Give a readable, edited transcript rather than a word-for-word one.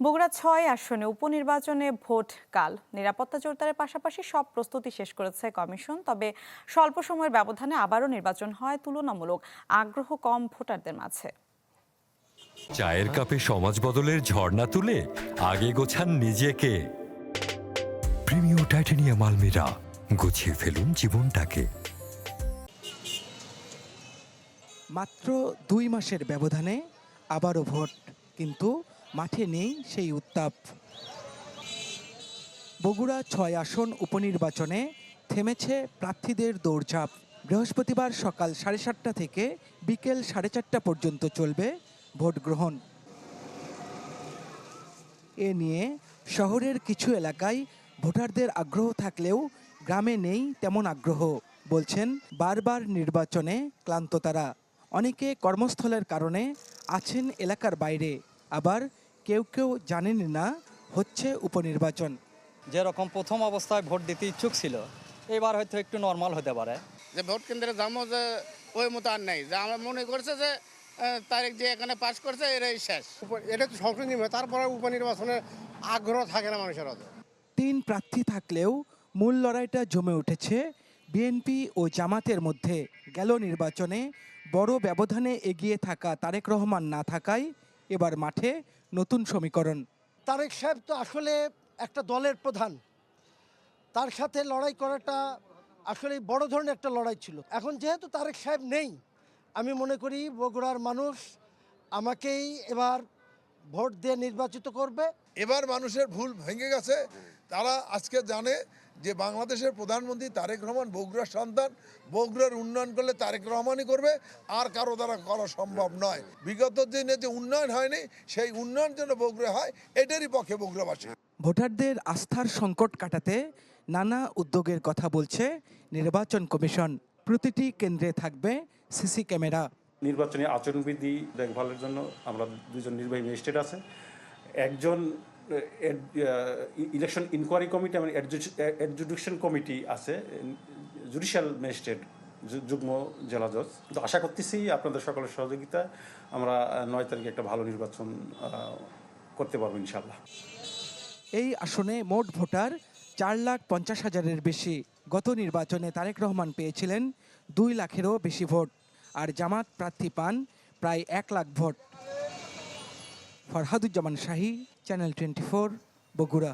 বগুড়া ৬ আসনে উপনির্বাচনে ভোট কাল। নিরাপত্তা জোরদারের পাশাপাশি সব প্রস্তুতি শেষ করেছে কমিশন। তবে স্বল্প সময়ের ব্যবধানে আবারও নির্বাচন হয় তুলনামূলক আগ্রহ কম ভোটারদের মাঝে। চায়ের কাপে সমাজ বদলের ঝর্ণা তুলে আগে গোছান নিজেকে। প্রিমিয়াম টাইটানিয়াম আলমিরা, গুছিয়ে ফেলুন জীবনটাকে। মাত্র ২ মাসের ব্যবধানে আবারও ভোট, কিন্তু মাঠে নেই সেই উত্তাপ। বগুড়া ৬ আসন উপনির্বাচনে থেমেছে প্রার্থীদের দৌড়ঝাঁপ। বৃহস্পতিবার সকাল 7:30 থেকে বিকেল 4:30 পর্যন্ত চলবে ভোট গ্রহণ। এ নিয়ে শহরের কিছু এলাকায় ভোটারদের আগ্রহ থাকলেও গ্রামে নেই তেমন আগ্রহ, বলছেন বারবার নির্বাচনে ক্লান্ত তারা। অনেকে কর্মস্থলের কারণে আছেন এলাকার বাইরে, আবার কেউ কেউ জানেন না হচ্ছে উপনির্বাচন। যেরকম প্রথম অবস্থায় ভোট দিতে ইচ্ছুক ছিল, এবার হয়তো একটু নর্মাল হতে পারে। যে ভোট কেন্দ্রে যাবো যে ওই মতো আর নেই, যে আমরা মনে করছে যে তারিখ যে এখানে পাস করছে এটাই শেষ। এটা তো সংসদীয়, তারপরে উপনির্বাচনে আগ্রহ থাকে না মানুষের অত। ৩ প্রার্থী থাকলেও মূল লড়াইটা জমে উঠেছে বিএনপি ও জামাতের মধ্যে। গেল নির্বাচনে বড় ব্যবধানে এগিয়ে থাকা তারেক রহমান না থাকায় এবার মাঠে নতুন সমীকরণ। তারেক সাহেব তো আসলে একটা দলের প্রধান, তার সাথে লড়াই করাটা আসলে বড় ধরনের একটা লড়াই ছিল। এখন যেহেতু তারেক সাহেব নেই, আমি মনে করি বগুড়ার মানুষ আমাকেই এবার ভোট দিয়ে নির্বাচিত করবে। এবার মানুষের ভুল ভেঙে গেছে। তারা আজকে জানে যে বাংলাদেশের প্রধানমন্ত্রী তারেক রহমান বগুড়ার সন্তান। বগুড়ার উন্নয়ন করলে তারেক রহমানই করবে, আর কারো দ্বারা করা সম্ভব নয়। বিগত দিনে যে উন্নয়ন হয়নি, সেই উন্নয়ন যেন বগুড়া হয়, এটারই পক্ষে বগুড়াবাসী। ভোটারদের আস্থার সংকট কাটাতে নানা উদ্যোগের কথা বলছে নির্বাচন কমিশন। প্রতিটি কেন্দ্রে থাকবে সিসি ক্যামেরা। নির্বাচনী আচরণবিধি দেখভালের জন্য আমরা 2জন নির্বাহী ম্যাজিস্ট্রেট আছে, একজন ইলেকশন ইনকোয়ারি কমিটি এবং অ্যাডজুডিকেশন কমিটি আছে, জুডিশিয়াল ম্যাজিস্ট্রেট, যুগ্ম জেলা জজ। তো আশা করতেছি আপনাদের সকলের সহযোগিতা আমরা 9 তারিখে একটা ভালো নির্বাচন করতে পারবো ইনশাআল্লাহ। এই আসনে মোট ভোটার 4,50,000-এর বেশি। গত নির্বাচনে তারেক রহমান পেয়েছিলেন 2 লাখেরও বেশি ভোট, আর জামাত প্রার্থী পান প্রায় 1 লাখ ভোট। ফরহাদুজ্জামান শাহী, চ্যানেল 24, বগুড়া।